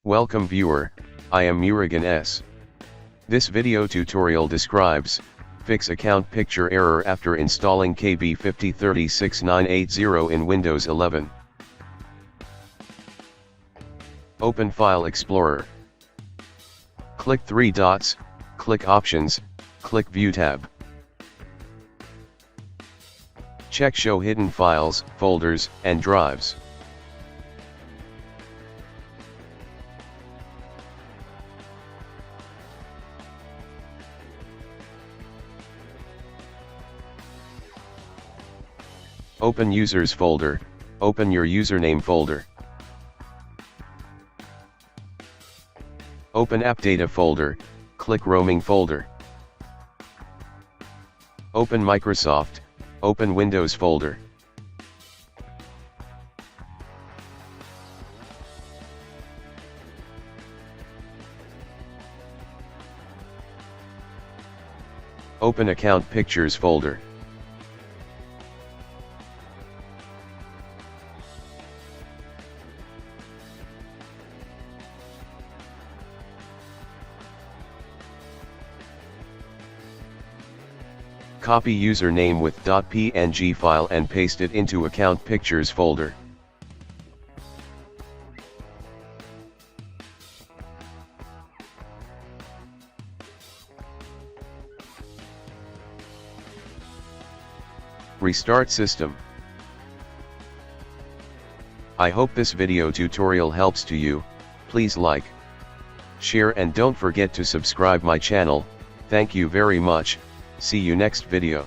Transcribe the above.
Welcome viewer, I am Murugan S. This video tutorial describes, fix account picture error after installing KB5036980 in Windows 11. Open File Explorer. Click three dots, click Options, click View tab. Check Show Hidden Files, Folders, and Drives. Open Users folder, open your username folder. Open App Data folder, click Roaming folder. Open Microsoft, open Windows folder. Open Account Pictures folder. Copy username with .png file and paste it into Account Pictures folder. Restart system. I hope this video tutorial helps to you. Please like, share and don't forget to subscribe my channel. Thank you very much. See you next video.